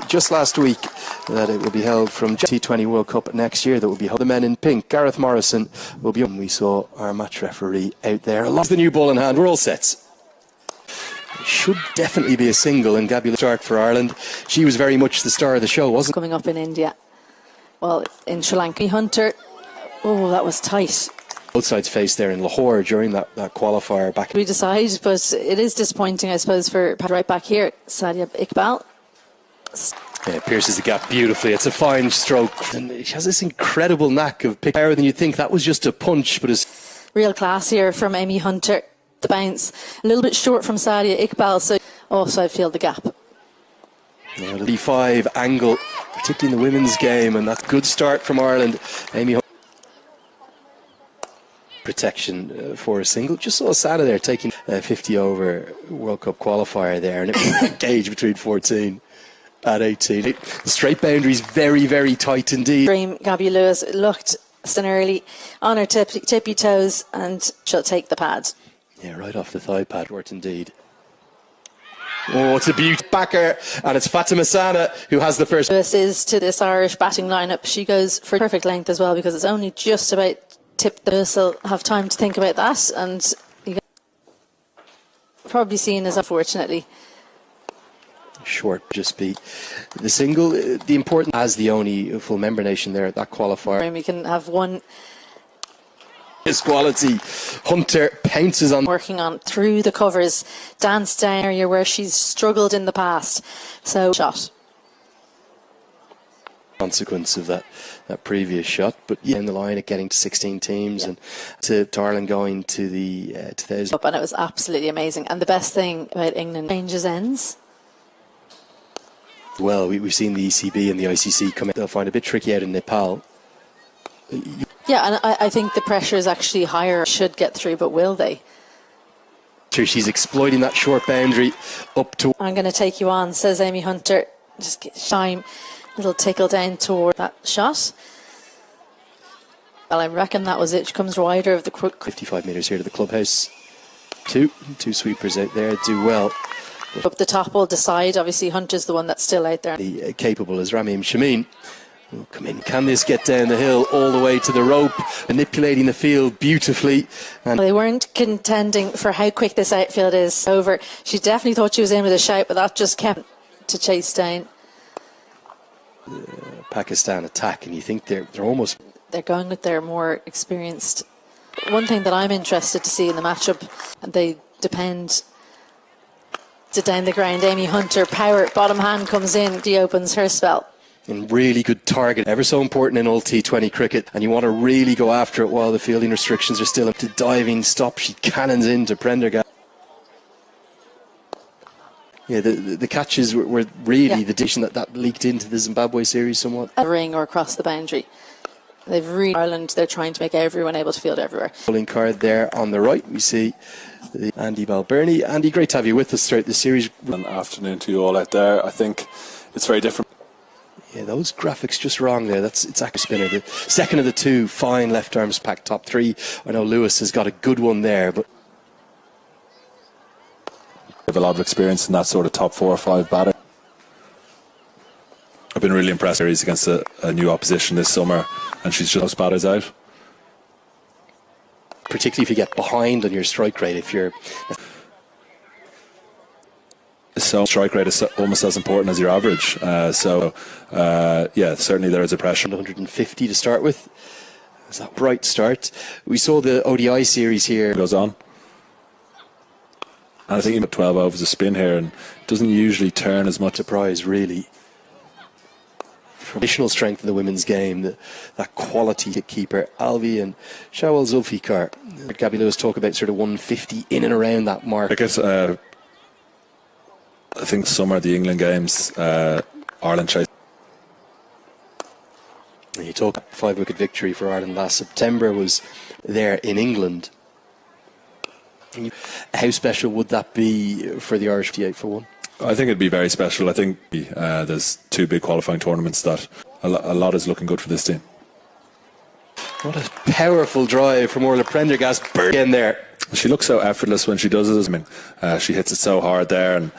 Just last week that it will be held from T20 World Cup next year that will be held. The men in pink, Gareth Morrison, will be on. We saw our match referee out there. Lost the new ball in hand. We're all set. Should definitely be a single, and Gabby start for Ireland. She was very much the star of the show, wasn't coming up in India. Well, in Sri Lanka, Hunter. Oh, that was tight. Both sides faced there in Lahore during that qualifier back. We decide, but it is disappointing, I suppose, for right back here, Sadia Iqbal. Yeah, pierces the gap beautifully. It's a fine stroke, and she has this incredible knack of picking power than you think. That was just a punch, but it's real class here from Amy Hunter. The bounce a little bit short from Sadia Iqbal, so also I feel the gap. Yeah, the D5 angle, particularly in the women's game, and that's a good start from Ireland. Amy Hunter. Protection for a single. Just saw Sada there taking 50 over World Cup qualifier there, and it was a gauge between 14 and 18. The straight boundaries very, very tight indeed. Gabby Lewis looked early on her tippy toes, and she'll take the pad. Yeah, right off the thigh pad, worked indeed. Oh, it's a beauty backer, and it's Fatima Sana who has the first. Lewis is to this Irish batting lineup. She goes for perfect length as well, because it's only just about tip. The Lewis will have time to think about that, and you probably seen as unfortunately short. Just be the single. The important as the only full member nation there at that qualifier. And we can have one. His quality. Hunter pounces on. Working on through the covers, dance down area where she's struggled in the past. So shot. Consequence of that previous shot, but yeah, in the line at getting to 16 teams, yeah. And to Ireland going to the 2000. And it was absolutely amazing. And the best thing about England changes ends. Well, we've seen the ECB and the ICC come in. They'll find it a bit tricky out in Nepal. Yeah, and I think the pressure is actually higher. Should get through, but will they? She's exploiting that short boundary up to. I'm going to take you on, says Amy Hunter. Just get shine, little tickle down toward that shot. Well, I reckon that was it. She comes wider of the 55 metres here to the clubhouse. Two sweepers out there do well. Up the top will decide. Obviously, Hunter's the one that's still out there. The capable as Ramim Shameen. Will come in. Can this get down the hill all the way to the rope, manipulating the field beautifully? And they weren't contending for how quick this outfield is over. She definitely thought she was in with a shout, but that just kept to chase down. Pakistan attack, and you think they're almost. They're going with their more experienced. One thing that I'm interested to see in the matchup, and they depend to down the ground. Amy Hunter, power, bottom hand comes in, she opens her spell. And really good target, ever so important in all T20 cricket, and you want to really go after it while the fielding restrictions are still up to diving stop. She cannons into Prendergast. Yeah, the catches were really the addition that leaked into the Zimbabwe series somewhat. A ring or across the boundary. They've really Ireland. They're trying to make everyone able to field everywhere. Pulling card there on the right. We see Andy Balbirnie. Andy, great to have you with us throughout the series. Good afternoon to you all out there. I think it's very different. Yeah, those graphics just wrong there. It's Acker Spinner, the second of the two. Fine left arms pack top three. I know Lewis has got a good one there, but have a lot of experience in that sort of top 4 or 5 batting. I've been really impressed against a new opposition this summer, and she's just batters out. Particularly if you get behind on your strike rate, if you're. So strike rate is almost as important as your average. Yeah, certainly there is a pressure. 150 to start with. Is that bright start? We saw the ODI series here. Goes on. And I think even 12 overs of spin here, and doesn't usually turn as much. Surprise, really. Additional strength in the women's game, that quality to keeper. Alvi and Shawal Zulfikar. Gabby Lewis talk about sort of 150 in and around that mark. I think summer the England games, Ireland chased. You talk 5-wicket victory for Ireland last September was there in England. How special would that be for the Irish 58 for one? I think it'd be very special. I think there's 2 big qualifying tournaments that a lot is looking good for this team. What a powerful drive from Orla Prendergast. In there. She looks so effortless when she does it. I mean, she hits it so hard there, and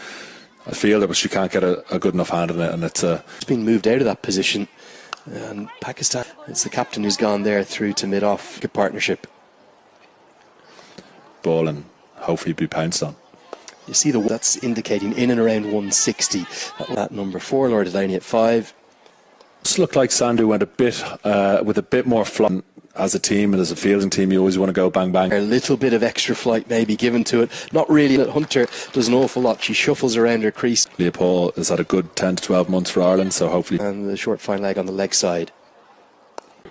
a fielder, but she can't get a good enough hand on it, and it's been moved out of that position. And Pakistan, it's the captain who's gone there through to mid-off. Good partnership. ball and hopefully be pounced on. You see that's indicating in and around 160. That number 4, Laura Delaney at 5. Just looked like Sandhu went a bit with a bit more flight. As a team and as a fielding team, you always want to go bang bang. A little bit of extra flight maybe given to it. Not really. Hunter does an awful lot. She shuffles around her crease. Leopold has had a good 10 to 12 months for Ireland, so hopefully. And the short fine leg on the leg side.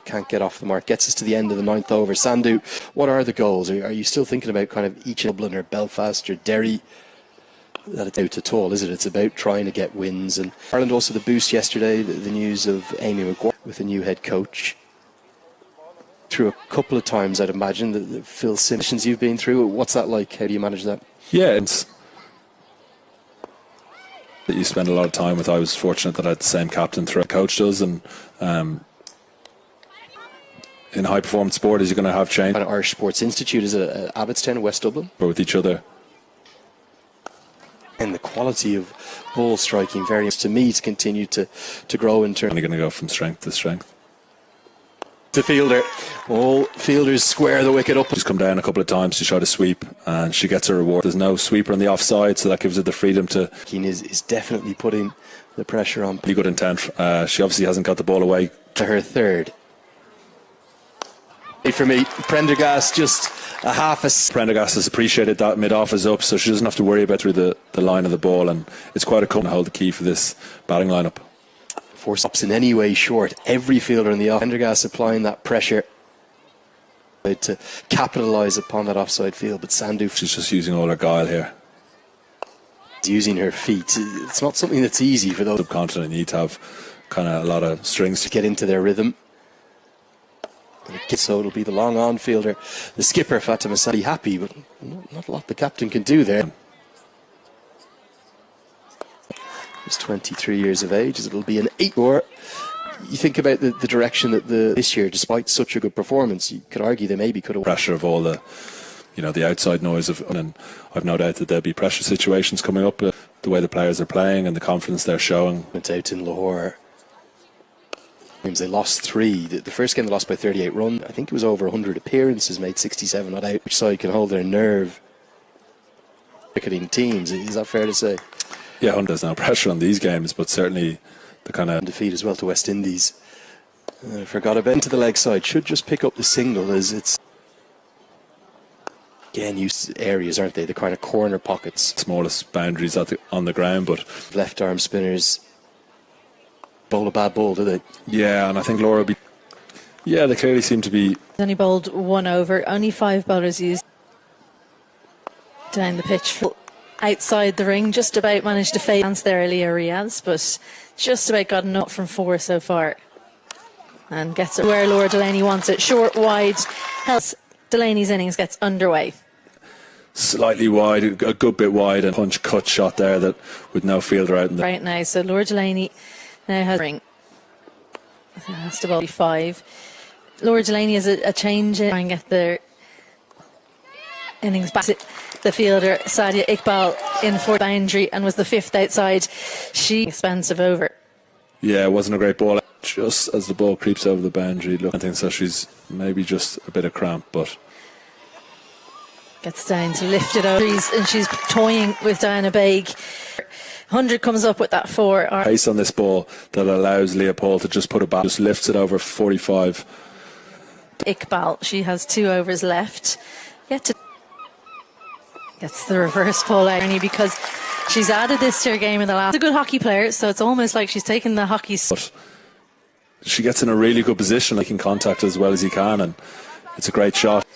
Can't get off the mark. Gets us to the end of the 9th over. Sandhu, what are the goals? Are you still thinking about kind of each Dublin or Belfast or Derry? That it's out at all, is it? It's about trying to get wins. And Ireland also the boost yesterday, the news of Amy McGuire with a new head coach. Through a couple of times, I'd imagine, the Phil Simpsons you've been through. What's that like? How do you manage that? Yeah, it's that you spend a lot of time with. I was fortunate that I had the same captain throughout. Coach does, and in high performance sport, is you're going to have change. Irish Sports Institute is at Abbottstown, West Dublin. Or with each other. And the quality of ball striking, very to me, to continue to grow in terms. Only going to go from strength to strength. The fielder, all fielders square the wicket up. She's come down a couple of times to try to sweep, and she gets her reward. There's no sweeper on the offside, so that gives her the freedom to. Keane is definitely putting the pressure on. Pretty good intent. She obviously hasn't got the ball away. To her 3rd. For me, Prendergast just a half a. Prendergast has appreciated that mid-off is up, so she doesn't have to worry about through the line of the ball, and it's quite a to hold the key for this batting lineup. 4 stops in any way short. Every fielder in the off. Prendergast applying that pressure to capitalise upon that offside field, but Sandhu. She's just using all her guile here. Using her feet. It's not something that's easy for those. Subcontinent need to have kind of a lot of strings to get into their rhythm. So it'll be the long on fielder, the skipper Fatima Sadi, happy, but not a lot the captain can do there. He's 23 years of age. It'll be an 8 or. You think about the direction that this year, despite such a good performance, you could argue they maybe could have. Pressure of all the, the outside noise of, and I've no doubt that there'll be pressure situations coming up. The way the players are playing and the confidence they're showing. Went out in Lahore. They lost 3. The first game they lost by 38 runs. I think it was over 100 appearances, made 67 not out. Which side can hold their nerve? Cricketing teams, is that fair to say? Yeah, there's no pressure on these games, but certainly the kind of defeat as well to West Indies. Forgot about into the leg side. Should just pick up the single as it's again used areas, aren't they? The kind of corner pockets, smallest boundaries on the ground, but left arm spinners. Bowl a bad ball, do they? Yeah, and I think Laura will be. Yeah, they clearly seem to be. Only bowled 1 over. Only 5 bowlers used down the pitch. Outside the ring, just about managed to fade dance there, Leah Riaz, but just about got enough from 4 so far. And gets it where Laura Delaney wants it. Short, wide, helps Delaney's innings gets underway. Slightly wide, a good bit wide, and punch cut shot there that with no fielder out in the. Right now, so Laura Delaney now has a ring. It has to be 5. Laura Delaney has a change in. Try and get their innings back. The fielder Sadia Iqbal in for boundary and was the 5th outside. She expensive over. Yeah, it wasn't a great ball. Just as the ball creeps over the boundary, look, I think so. She's maybe just a bit of cramp, but gets down to lift it over, and she's toying with Diana Baig. 100 comes up with that 4. Pace on this ball that allows Leopold to just put it back, just lifts it over 45. Iqbal, she has 2 overs left. Gets the reverse ball out because she's added this to her game in the last. She's a good hockey player, so it's almost like she's taken the hockey. But she gets in a really good position, making contact as well as he can, and it's a great shot.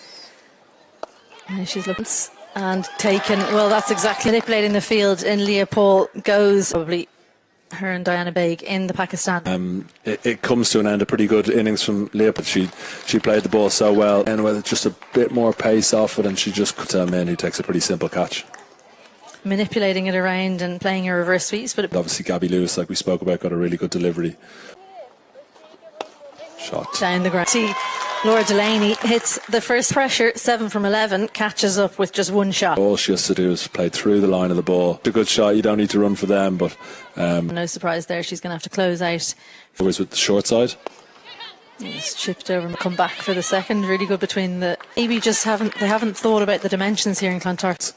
Now she's looking and taken. Well, that's exactly manipulating the field. And Leopold goes probably her and Diana Baig in the Pakistan. It comes to an end. A pretty good innings from Leopold. She played the ball so well, and with just a bit more pace off it, and she just cuts him in. Who takes a pretty simple catch, manipulating it around and playing a reverse sweeps. But obviously, Gabby Lewis, like we spoke about, got a really good delivery. Shot down the ground. See, Laura Delaney hits the first pressure, 7 from 11, catches up with just one shot. All she has to do is play through the line of the ball. It's a good shot, you don't need to run for them, but no surprise there, she's going to have to close out. always with the short side. It's chipped over and come back for the second. Really good between the. Maybe just haven't thought about the dimensions here in Clontarf.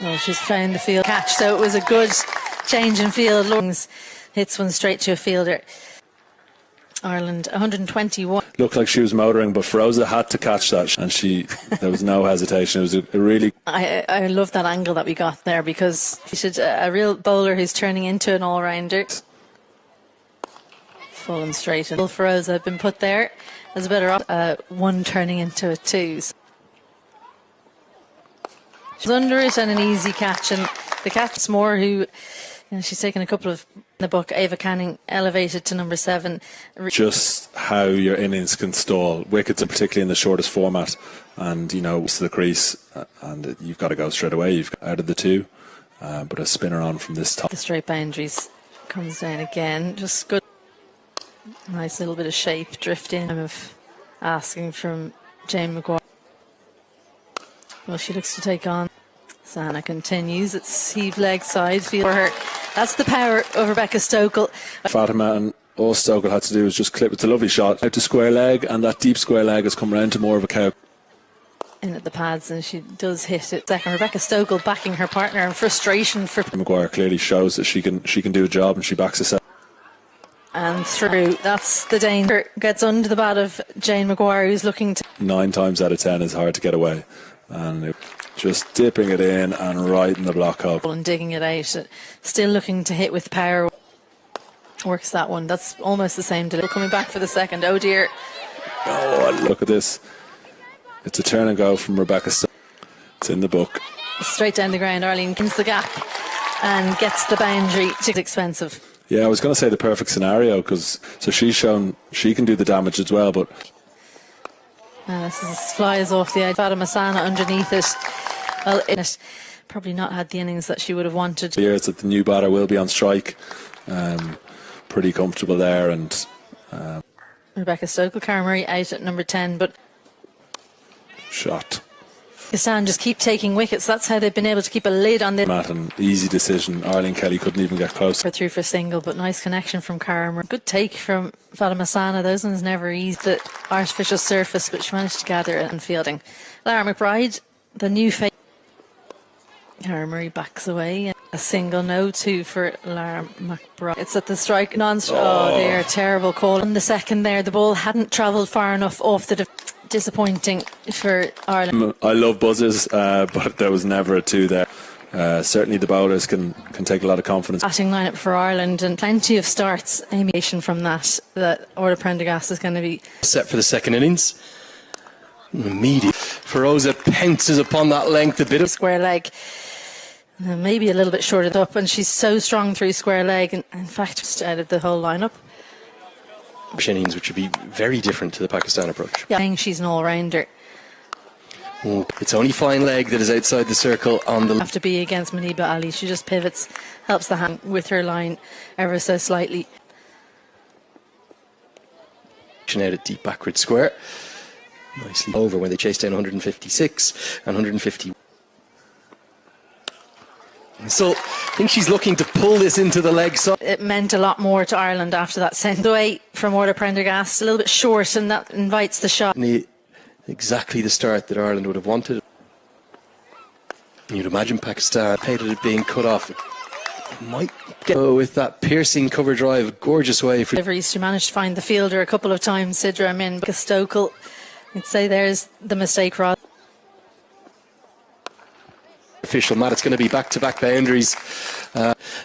Well, she's found the field catch, so it was a good change in field. Lungs hits one straight to a fielder. Ireland 121. Looked like she was motoring, but Feroza had to catch that, and there was no hesitation. It was a really. I love that angle that we got there, because she's a real bowler who's turning into an all-rounder. Full and straight. And Feroza had been put there as a better one turning into a 2. She's under it and an easy catch, and the cat's more who. She's taken a couple of in the book. Ava Canning elevated to number 7. Just how your innings can stall. Wickets, and particularly in the shortest format, and to the crease, and you've got to go straight away. You've got out of the 2, but a spinner on from this top. The straight boundaries comes down again. Just good, nice little bit of shape, drift in. Of asking from Jane Maguire. Well, she looks to take on. Sana continues. It's heave leg side field for her. That's the power of Rebecca Stokel. Fatima, and all Stokel had to do was just clip. It's a lovely shot out to square leg, and that deep square leg has come round to more of a cow. In at the pads, and she does hit it. Second, Rebecca Stokel backing her partner, and frustration for Maguire clearly shows that she can do a job, and she backs herself. And through. That's the danger. Gets under the bat of Jane Maguire, who's looking to. 9 times out of 10 is hard to get away, and just dipping it in and right in the block hole. And digging it out. Still looking to hit with power. Works that one. That's almost the same. Coming back for the second. Oh dear. Oh, look at this. It's a turn and go from Rebecca. It's in the book. Straight down the ground. Arlene gets the gap and gets the boundary. It's expensive. Yeah, I was going to say the perfect scenario, because she's shown she can do the damage as well, but. This flies off the edge. Fatima Sana underneath it. Well, it probably not had the innings that she would have wanted. It's that the new batter will be on strike. Pretty comfortable there, and Rebecca Stokel, Cara Murray out at number 10, but shot. Pakistan just keep taking wickets. That's how they've been able to keep a lid on the. Matt, an easy decision. Arlene Kelly couldn't even get close. Through for a single, but nice connection from Cara Murray. Good take from Fatima Sana. Those ones never ease the artificial surface, but she managed to gather it and fielding. Lara McBride, the new face. Cara Murray backs away. A single, no 2 for Lara McBride. It's at the strike. Oh dear, terrible call. On the second there, the ball hadn't travelled far enough off the. Disappointing for Ireland. I love buzzers, but there was never a 2 there. Certainly the bowlers can take a lot of confidence. Batting lineup for Ireland, and plenty of starts. Amiation from that Orla Prendergast is going to be set for the second innings. Immediate. Feroza pounces upon that length a bit of square leg. Maybe a little bit shorted up, and she's so strong through square leg, and in fact just out of the whole lineup. innings, which would be very different to the Pakistan approach. Yeah, I think she's an all-rounder. It's only fine leg that is outside the circle on the. Have to be against Maniba Ali. She just pivots, helps the hand with her line ever so slightly. Out at deep backward square. Nicely over when they chase down 156 and 150. So I think she's looking to pull this into the leg side. It meant a lot more to Ireland after that send away from Orla Prendergast. A little bit short, and that invites the shot. Exactly the start that Ireland would have wanted. You'd imagine Pakistan hated it being cut off. Might get with that piercing cover drive, gorgeous way for deliveries. She managed to find the fielder a couple of times. Sidra Amin, Stokel. I'd say there's the mistake, Rod. Official Matt, it's going to be back-to-back boundaries.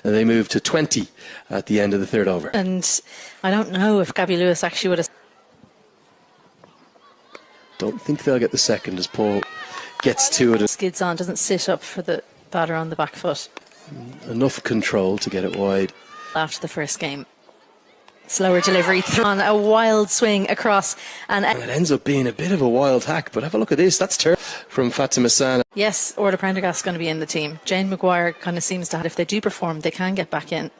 They move to 20 at the end of the third over. And I don't know if Gabby Lewis actually would have. Don't think they'll get the second as Paul gets to it. Skids on, doesn't sit up for the batter on the back foot. Enough control to get it wide. After the first game. Slower delivery on a wild swing across. And it ends up being a bit of a wild hack, but have a look at this. That's terrible from Fatima Sana. Yes, Orla Prendergast is going to be in the team. Jane Maguire kind of seems to have, if they do perform, they can get back in.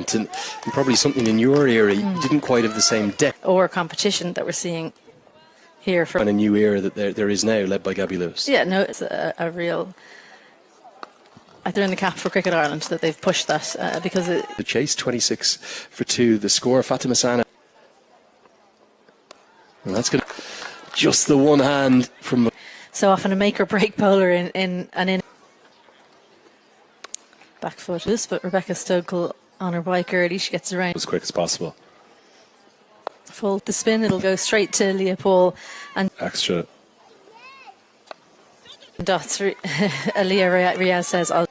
talent and probably something in your era. You didn't quite have the same depth. Or competition that we're seeing here for And a new era that there is now, led by Gabby Lewis. Yeah, no, it's a real. I throw in the cap for Cricket Ireland that they've pushed that because The chase, 26 for 2. The score, Fatima Sana. And that's going to just the one hand from. so often a make or break bowler in back foot loose, but Rebecca Stokel on her bike early. She gets around As quick as possible. full the spin. It'll go straight to Leah Paul and Extra. dots. Leah Riaz says, "I'll."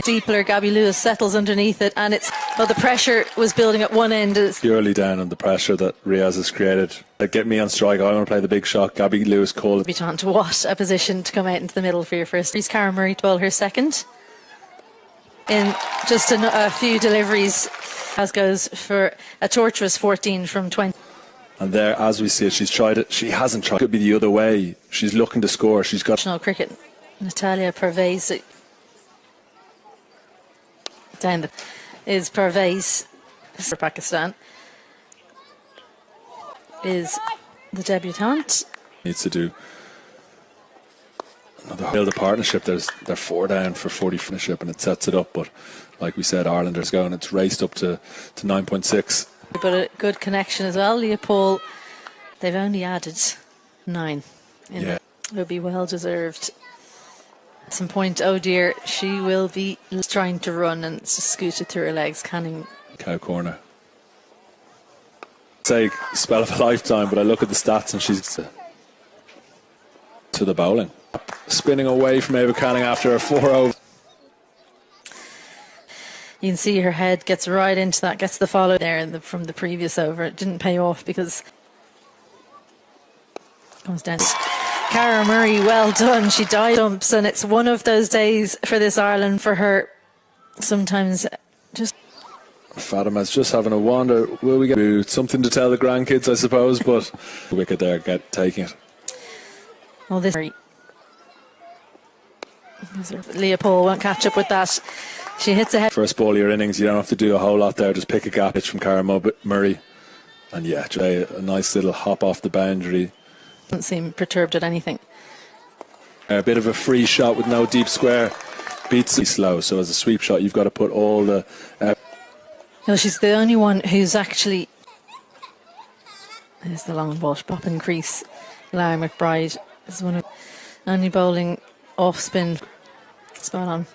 Deepler, Gabby Lewis settles underneath it, and the pressure was building at one end. Purely down on the pressure that Riaz has created. Get me on strike. I want to play the big shot. Gabby Lewis called. Debutant, what a position to come out into the middle for your first. Here's Cara Murray to bowl her second. In just a few deliveries, as goes for a torturous 14 from 20. And there, as we see it, she's tried it. She hasn't tried. It could be the other way. She's looking to score. She's got. National cricket, Natalia Pervez. Down is Pervez for Pakistan. Is the debutante. Needs to do another build a partnership. They're 4 down for 40 partnership, and it sets it up. But like we said, Irelanders going. It's raced up to 9.6. But a good connection as well. Leah Paul, they've only added 9. Yeah. It will be well deserved. At some point, oh dear, she will be trying to run and it's just scooted through her legs. Canning. Cow corner. Say spell of a lifetime, but I look at the stats and she's to the bowling. Spinning away from Ava Canning after a 4 over. You can see her head gets right into that, gets the follow there from the previous over. It didn't pay off because comes down. Cara Murray, well done. She died dumps, and it's one of those days for this Ireland for her. Sometimes just. Fatima's just having a wander. Will we get something to tell the grandkids, I suppose? But the wicket there, taking it. Well, this. Leah Paul won't catch up with that. She hits ahead. First ball of your innings, you don't have to do a whole lot there. Just pick a gap pitch from Cara Murray. And yeah, a nice little hop off the boundary. Doesn't seem perturbed at anything. A bit of a free shot with no deep square. Beats it slow. So as a sweep shot, you've got to put all the. No, she's the only one who's actually. There's the long ball, popping crease. Lara McBride is one of only bowling off spin. Spot on.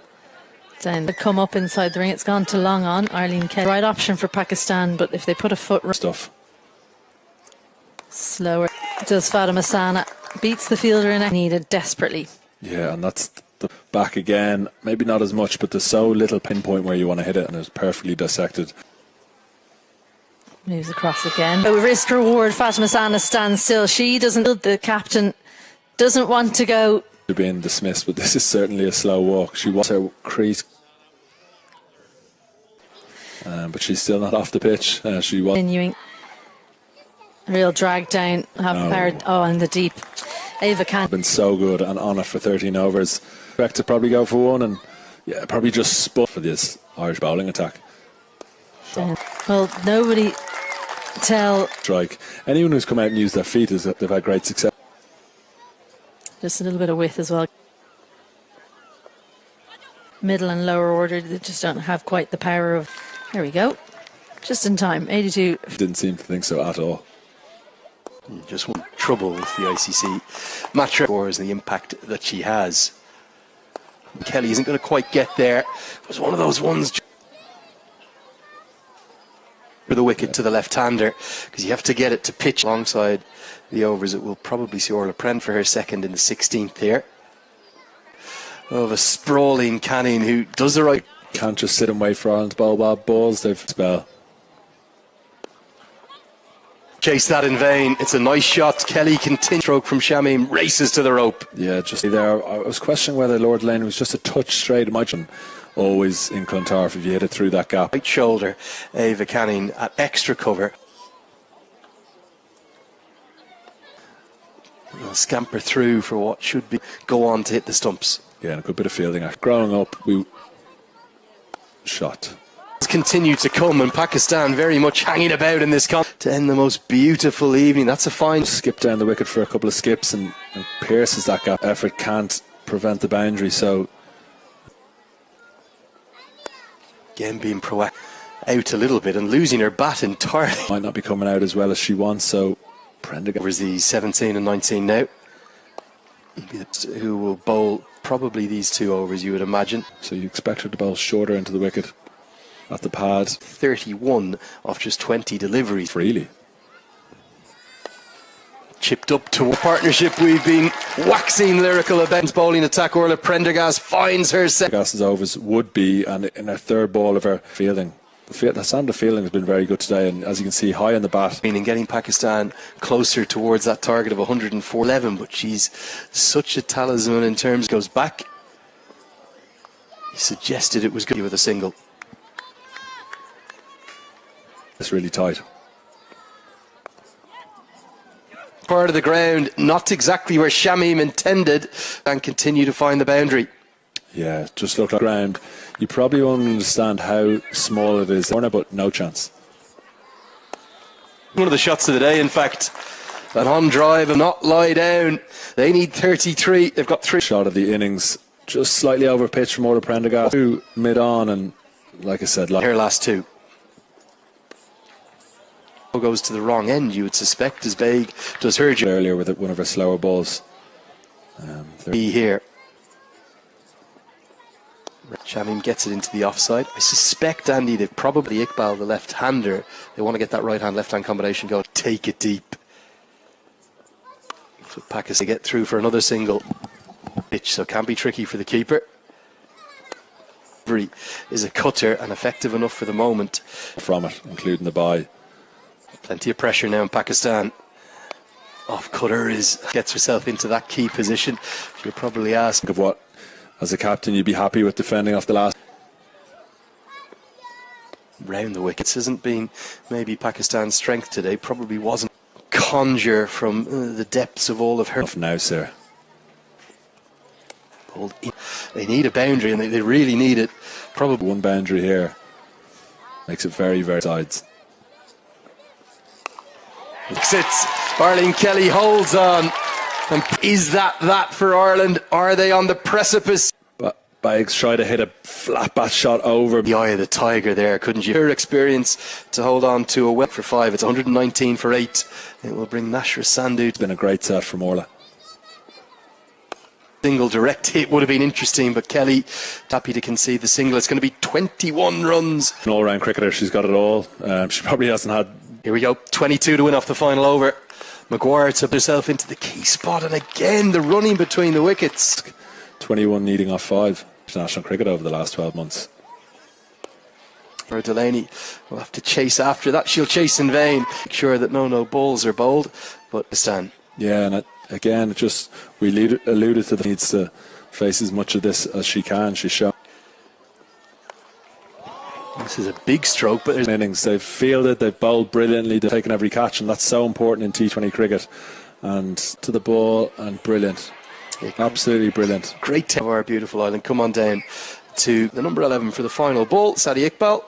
Down. They come up inside the ring. It's gone to long on. Arlene Kelly. Right option for Pakistan, but if they put a foot. Stuff. Slower. Does Fatima Sana. Beats the fielder and needed desperately. Yeah, and that's the back again. Maybe not as much, but there's so little pinpoint where you want to hit it, and it's perfectly dissected. Moves across again. Risk reward. Fatima Sana stands still. She doesn't. The captain doesn't want to go. They're being dismissed, but this is certainly a slow walk. She wants her crease, but she's still not off the pitch. She was continuing. Real drag down. And the deep. Ava can't. Been so good and on it for 13 overs. Expect to probably go for one, and yeah, probably just spot for this Irish bowling attack. Well, nobody tell. Strike. Anyone who's come out and used their feet is that they've had great success. Just a little bit of width as well. Middle and lower order, they just don't have quite the power of. There we go. Just in time. 82. Didn't seem to think so at all. Just one trouble with the ICC match scores and the impact that she has. Kelly isn't going to quite get there. It was one of those ones for the wicket to the left-hander, because you have to get it to pitch alongside the overs. It will probably see Orla Pren for her second in the 16th here. Of a sprawling Canning who does the right. Can't just sit and wait for Ireland's balls. They've spell. Chase that in vain. It's a nice shot. Kelly continues. Stroke from Shamim, races to the rope. Yeah, just there. I was questioning whether Lord Lane was just a touch straight. It might always in Clontarf if you hit it through that gap. Right shoulder, Ava Canning at extra cover. We'll scamper through for what should be go on to hit the stumps. Yeah, and a good bit of fielding. Growing up, shot. Continue to come, and Pakistan very much hanging about in this to end the most beautiful evening. That's a fine skip down the wicket for a couple of skips and pierces that gap. Effort can't prevent the boundary, so again being proactive out a little bit and losing her bat entirely. Might not be coming out as well as she wants, so Prendergast was the 17 and 19 now, who will bowl probably these 2 overs, you would imagine. So you expect her to bowl shorter into the wicket at the pad. 31 off just 20 deliveries. Freely. Chipped up to a partnership we've been waxing lyrical about. Bowling attack, Orla Prendergast finds her set. Prendergast's overs would be, and in her third ball of her fielding. The sound of fielding has been very good today, and as you can see, high on the bat. Meaning getting Pakistan closer towards that target of 104-11, but she's such a talisman in terms goes back. He suggested it was good with a single. It's really tight. Part of the ground, not exactly where Shamim intended, and continue to find the boundary. Yeah, just look like ground. You probably won't understand how small it is, but no chance. One of the shots of the day, in fact, an on drive and not lie down. They need 33. They've got 3. Shot of the innings, just slightly over pitch from Orla Prendergast. 2 mid on, and like I said, her last 2. Goes to the wrong end, you would suspect, as Baig does her job earlier with one of her slower balls. Here. Shamim gets it into the offside. I suspect, Andy, they've probably Iqbal, the left-hander. They want to get that right-hand, left-hand combination going. Take it deep. So Pakistan get through for another single pitch, so it can be tricky for the keeper. Is a cutter and effective enough for the moment. From it, including the bye. Plenty of pressure now in Pakistan. Off cutter gets herself into that key position. She'll probably ask of what, as a captain, you'd be happy with defending off the last. Round the wickets hasn't been maybe Pakistan's strength today. Probably wasn't. Conjure from the depths of all of her. Now, sir. They need a boundary, and they really need it. Probably one boundary here makes it very, very sides. Sits. Arlene Kelly holds on. And is that for Ireland? Are they on the precipice? But Bags tried to hit a flat bat shot over the eye of the tiger there, couldn't you? Her experience to hold on to a wet for 5. It's 119 for 8. It will bring Nashra Sandhu. It's been a great set from Orla. Single direct hit would have been interesting, but Kelly happy to concede the single. It's going to be 21 runs. An all-round cricketer, she's got it all. She probably hasn't had. Here we go, 22 to win off the final over. Maguire took herself into the key spot, and again the running between the wickets. 21 needing off 5. International cricket over the last 12 months. Or Delaney will have to chase after that. She'll chase in vain. Make sure that no balls are bowled, but Stan. Yeah, and again, we alluded to the needs to face as much of this as she can. She's shown. This is a big stroke, but there's innings. They've fielded, they've bowled brilliantly, they've taken every catch, and that's so important in T20 cricket. And to the ball, and brilliant. Absolutely brilliant. Great time of our beautiful island. Come on down to the number 11 for the final ball, Sadi Iqbal.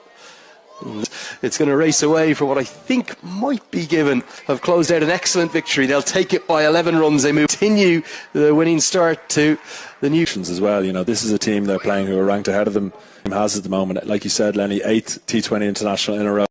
It's going to race away for what I think might be given. Have closed out an excellent victory. They'll take it by 11 runs. They continue the winning start to the new as well. You know, this is a team they're playing who are ranked ahead of them. Has at the moment, like you said, Lenny, 8th T20 international in a row.